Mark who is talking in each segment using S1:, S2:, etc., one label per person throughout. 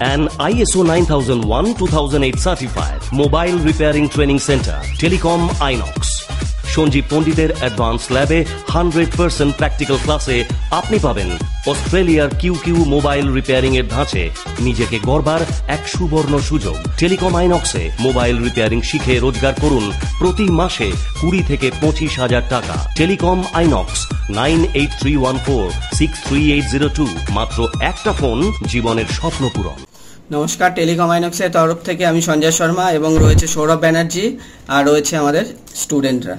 S1: An ISO 9001-2008 certified mobile repairing training center, Telecom Inox. Sanjeev পণ্ডিতের advance ল্যাবে 100% practical ক্লাসে আপনি পাবেন অস্ট্রেলিয়ার কিউ মোবাইল রিপেয়ারিং এর ধাঁচে নিজেকে গড়বার এক সুবর্ণ সুযোগ। টেলিকম আইনক্সে মোবাইল রিপেয়ারিং শিখে রোজগার করুন প্রতি মাসে 20 থেকে 25,000 টাকা। Telecom INOX 9831463802। মাত্র একটা ফোন, জীবনের স্বপ্ন পূরণ।
S2: নমস্কার, টেলিকম আইনক্সের তরফ থেকে আমি সঞ্জয় শর্মা এবং রয়েছে সৌরভ ব্যানার্জি আর রয়েছে আমাদের স্টুডেন্টরা।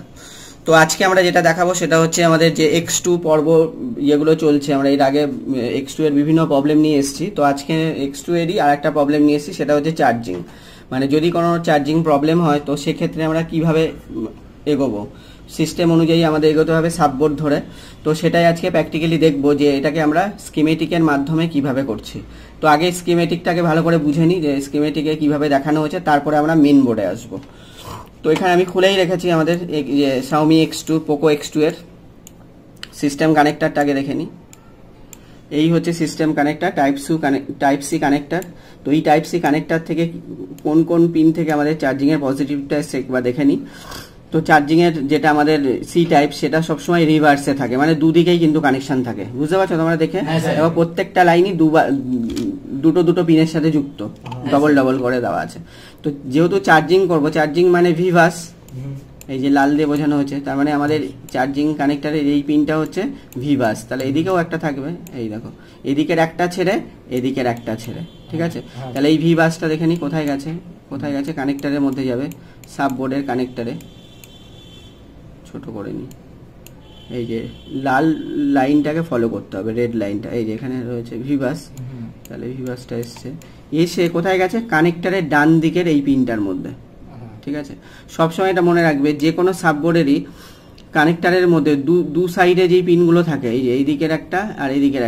S2: তো আজকে আমরা যেটা দেখাবো সেটা হচ্ছে আমাদের যে X2 পর্ব যেগুলো চলছে, আমরা এর আগে X2 এর বিভিন্ন প্রবলেম নিয়ে এসেছি। তো আজকে X2 এরই আর একটা প্রবলেম নিয়ে এসেছি, সেটা হচ্ছে চার্জিং। মানে যদি কোনো চার্জিং প্রবলেম হয় তো সেক্ষেত্রে আমরা কিভাবে এগোবো, সিস্টেম অনুযায়ী আমাদের এগোতে হবে সাববোর্ড ধরে। তো সেটাই আজকে প্র্যাকটিক্যালি দেখবো যে এটাকে আমরা স্কিমেটিকের মাধ্যমে কিভাবে করছি। তো আগে স্কিমেটিকটাকে ভালো করে বুঝে নিই যে স্কিমেটিকে কিভাবে দেখানো হয়েছে, তারপরে আমরা মেন বোর্ডে আসবো। তো এখানে আমি খুলেই রেখেছি আমাদের Xiaomi X2 পোকো X2 এর সিস্টেম কানেক্টারটাকে দেখে নিই। এই হচ্ছে system connector, type C connector. তো এই টাইপ সি কানেক্টার থেকে কোন কোন পিন থেকে আমাদের চার্জিংয়ের পজিটিভটা এসছে একবার দেখে নিই। তো চার্জিংয়ের যেটা আমাদের সি টাইপ সেটা সবসময় রিভার্সে থাকে, মানে দুদিকেই কিন্তু কানেকশন থাকে, বুঝতে পারছো তোমরা দেখে। এবার প্রত্যেকটা লাইনই দুটো পিনের সাথে যুক্ত, ডবল করে দেওয়া আছে। তো যেহেতু চার্জিং করব, চার্জিং মানে ভিভাস, এই যে লাল দিয়ে বোঝানো হচ্ছে, তার মানে আমাদের চার্জিং কানেক্টারের এই পিনটা হচ্ছে ভিভাস। তাহলে এদিকেও একটা থাকবে, এই দেখো এদিকের একটা ছেড়ে এদিকের একটা ছেড়ে, ঠিক আছে। তাহলে এই ভিভাসটা দেখে নি কোথায় গেছে, কানেক্টারের মধ্যে যাবে, সাববোর্ডের কানেক্টারে ছোট করে নি। এই যে লাল লাইনটাকে ফলো করতে হবে, রেড লাইনটা, এই যে এখানে রয়েছে ভিভাস। তাহলে ভিভাসটা এসে কোথায় গেছে, কানেক্টারের ডান দিকের এই পিনটার মধ্যে, ঠিক আছে। সবসময় এটা মনে রাখবে, যে কোনো সাববোর্ডেরই কানেক্টারের মধ্যে দু সাইডে যেই পিনগুলো থাকে, এই যে এই দিকের একটা আর এই দিকের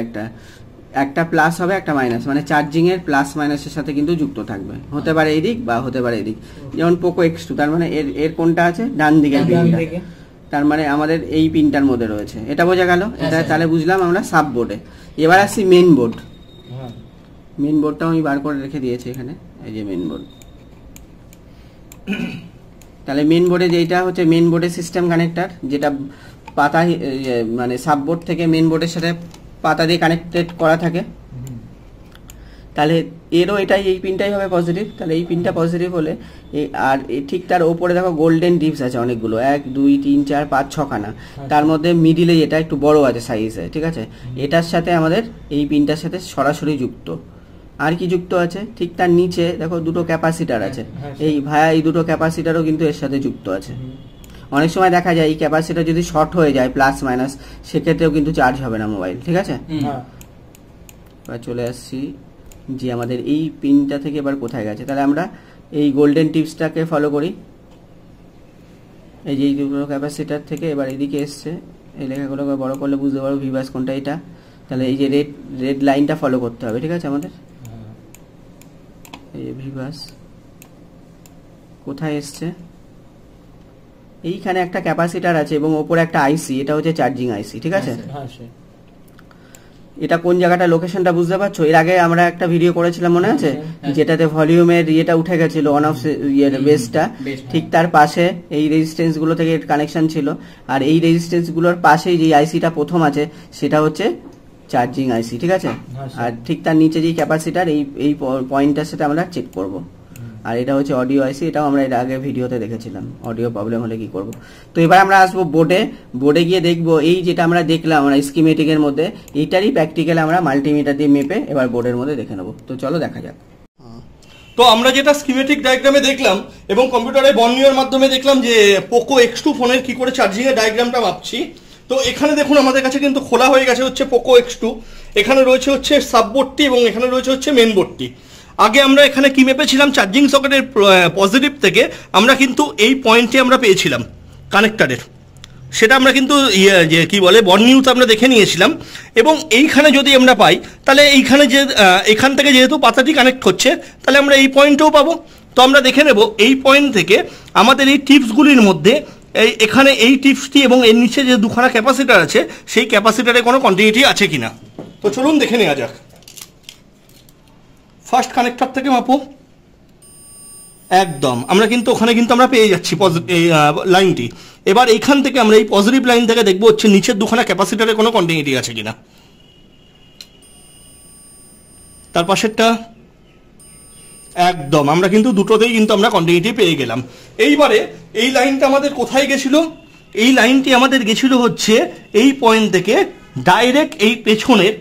S2: একটা প্লাস হবে একটা মাইনাস, মানে চার্জিং এর প্লাস মাইনাসের সাথে কিন্তু যুক্ত থাকবে, হতে পারে এই দিক বা হতে পারে এই দিক। যেমন পোকো X2, তার মানে এর কোনটা আছে, ডান দিকের পিনটা, তার মানে আমাদের এই পিনটার মধ্যে রয়েছে, এটা বোঝা গেল। এটা তাহলে বুঝলাম আমরা সাববোর্ডে। এবার আসছি মেন বোর্ড। মেন বোর্ডটাও আমি বার করে রেখে দিয়েছি এখানে, এই যে মেন বোর্ড। তাহলে মেন বোর্ডে যেটা হচ্ছে মেন বোর্ডের সিস্টেম কানেক্টর, যেটা পাতা মানে সাববোর্ড থেকে মেন বোর্ডের সাথে পাতা দিয়ে কানেক্টেড করা থাকে। তাহলে এরও এই পিনটাই হবে পজিটিভ। তাহলে এই পিনটা পজিটিভ হলে আর ঠিক তার ওপরে দেখো গোল্ডেন ডিপস আছে অনেকগুলো, 1 2 3 4 5 6 খানা। তার মধ্যে মিডিলে যেটা একটু বড় আছে সাইজে, ঠিক আছে, এটার সাথে আমাদের এই পিনটার সাথে সরাসরি যুক্ত। আর কি যুক্ত আছে, ঠিক তার নিচে দেখো দুটো ক্যাপাসিটার আছে, এই দুটো ক্যাপাসিটারও কিন্তু এর সাথে যুক্ত আছে। অনেক সময় দেখা যায় এই ক্যাপাসিটার যদি শর্ট হয়ে যায় প্লাস মাইনাস, সেক্ষেত্রেও কিন্তু চার্জ হবে না মোবাইল, ঠিক আছে। এবার চলে আসছি যে আমাদের এই পিনটা থেকে এবার কোথায় গেছে। তাহলে আমরা এই গোল্ডেন টিপসটাকে ফলো করি, এই যে এই দুটো ক্যাপাসিটার থেকে এবার এদিকে এসছে, এই লেখাগুলোকে বড় করলে বুঝতে পারবো ভিভাস কোনটা এটা। তাহলে এই যে রেড লাইনটা ফলো করতে হবে, ঠিক আছে। আমাদের এই ভিভাস কোথায় এসছে, এইখানে একটা ক্যাপাসিটার আছে এবং ওপরে একটা আইসি, এটা হচ্ছে চার্জিং আইসি, ঠিক আছে। এটা কোন জায়গাটা, লোকেশনটা বুঝতে পারছো? এর আগে আমরা একটা ভিডিও করেছিলাম মনে আছে, যেটাতে ভলিউমের ইয়েটা উঠে গেছিল, অন অফ বেসটা, ঠিক তার পাশে এই রেজিস্ট্যান্স গুলো থেকে কানেকশন ছিল। আর এই রেজিস্ট্যান্স গুলোর পাশেই যে আইসিটা প্রথম আছে সেটা হচ্ছে চার্জিং আইসি, ঠিক আছে। আর ঠিক তার নিচে যে ক্যাপাসিটার, এই পয়েন্টটার সাথে আমরা চেক করব। আর এটা হচ্ছে অডিও আইসি, এটাও আমরা এর আগে ভিডিওতে দেখেছিলাম অডিও প্রবলেম হলে কি করব। তো এবার আমরা আসবো বোর্ডে গিয়ে দেখবো এই যেটা আমরা দেখলাম আমরা স্কিমেটিকের মধ্যে, এইটারই প্র্যাকটিক্যাল আমরা মাল্টিমিটার দিয়ে মেপে এবার বোর্ডের মধ্যে দেখে নেবো। তো চলো দেখা যাক।
S3: তো আমরা যেটা স্কিমেটিক ডায়াগ্রামে দেখলাম এবং কম্পিউটারে বর্ণনীয়র মাধ্যমে দেখলাম যে পোকো X2 ফোনের কি করে চার্জিং এর ডায়াগ্রামটা মাপছি। তো এখানে দেখুন আমাদের কাছে কিন্তু খোলা হয়ে গেছে হচ্ছে পোকো X2। এখানে রয়েছে হচ্ছে সাববোর্ডটি এবং এখানে রয়েছে হচ্ছে মেন বোর্ডটি। আগে আমরা এখানে কি মেপেছিলাম, চার্জিং সকেটের পজিটিভ থেকে আমরা কিন্তু এই পয়েন্টে আমরা পেয়েছিলাম কানেক্টারের, সেটা আমরা কিন্তু যে কি বলে বর্ণনীয়তে আমরা দেখে নিয়েছিলাম। এবং এইখানে যদি আমরা পাই তাহলে এইখানে যে এখান থেকে যেহেতু পাতাটি কানেক্ট হচ্ছে, তাহলে আমরা এই পয়েন্টেও পাবো। তো আমরা দেখে নেব এই পয়েন্ট থেকে আমাদের এই টিপসগুলির মধ্যে এখানে এই টিপসটি এবং এর নিচে যে দুখানা ক্যাপাসিটার আছে সেই ক্যাপাসিটারে কোনো কন্টিনিউটি আছে কিনা। তো চলুন দেখে নেওয়া যাক। ফার্স্ট কানেক্টর থেকে মাপো, একদম আমরা কিন্তু ওখানে কিন্তু আমরা পেয়ে যাচ্ছি লাইনটি। এবার এইখান থেকে আমরা এই পজিটিভ লাইন থেকে দেখবো হচ্ছে নিচের দুখানা ক্যাপাসিটারে কোনো কন্টিনিউটি আছে কিনা। তার পাশেরটা একদম আমরা কিন্তু দুটোতেই কিন্তু আমরা কন্টিনিউটি পেয়ে গেলাম। এইবারে এই লাইনটা আমাদের কোথায় গেছিল? এই লাইনটি আমাদের গেছিল হচ্ছে এই পয়েন্ট থেকে ডাইরেক্ট এই পেছনের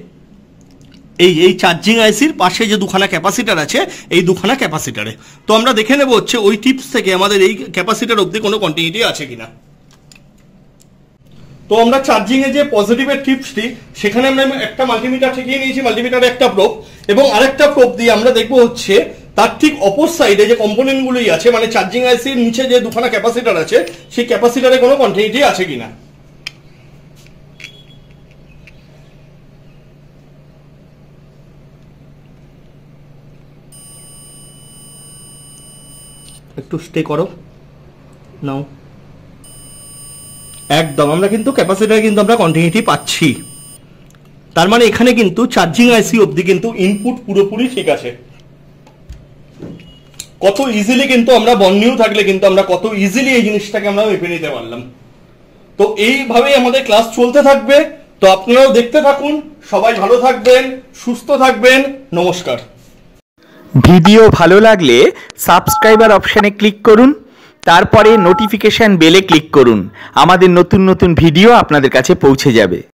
S3: এই চার্জিং আইসির পাশে যে দুখানা ক্যাপাসিটার আছে এই দুখানা ক্যাপাসিটারে। তো আমরা দেখে নেব হচ্ছে ওই টিপস থেকে আমাদের এই ক্যাপাসিটার অবধি কোনো কন্টিনিউটি আছে কিনা। তো আমরা চার্জিং এ যে পজিটিভের টিপসটি সেখানে আমরা একটা মাল্টিমিটার ঠেকিয়ে নিয়েছি, মাল্টিমিটারে একটা প্রোব এবং আরেকটা প্রোব দিয়ে আমরা দেখবো হচ্ছে তার ঠিক অপর সাইডে যে কম্পোনেন্টগুলোই আছে, মানে চার্জিং আইসির নিচে যে দুখানা ক্যাপাসিটার আছে সেই ক্যাপাসিটারে কোনো কন্টিনিউটি আছে কিনা। একটু স্টে করো নাও, একদম আমরা কিন্তু ক্যাপাসিটারে কিন্তু আমরা কন্টিনিউটি পাচ্ছি। তার মানে এখানে কিন্তু চার্জিং আইসি অবধি কিন্তু ইনপুট পুরোপুরি ঠিক আছে। কত ইজিলি কিন্তু আমরা বর্নিউ থাকলে কিন্তু আমরা কত ইজিলি এই জিনিসটাকে আমরা মেপে নিতে পারলাম। তো এইভাবেই আমাদের ক্লাস চলতে থাকবে। তো আপনারাও দেখতে থাকুন, সবাই ভালো থাকবেন, সুস্থ থাকবেন, নমস্কার।
S4: ভিডিও ভালো লাগলে সাবস্ক্রাইবার অপশানে ক্লিক করুন, তারপরে নোটিফিকেশন বেলে ক্লিক করুন। আমাদের নতুন নতুন ভিডিও আপনাদের কাছে পৌঁছে যাবে।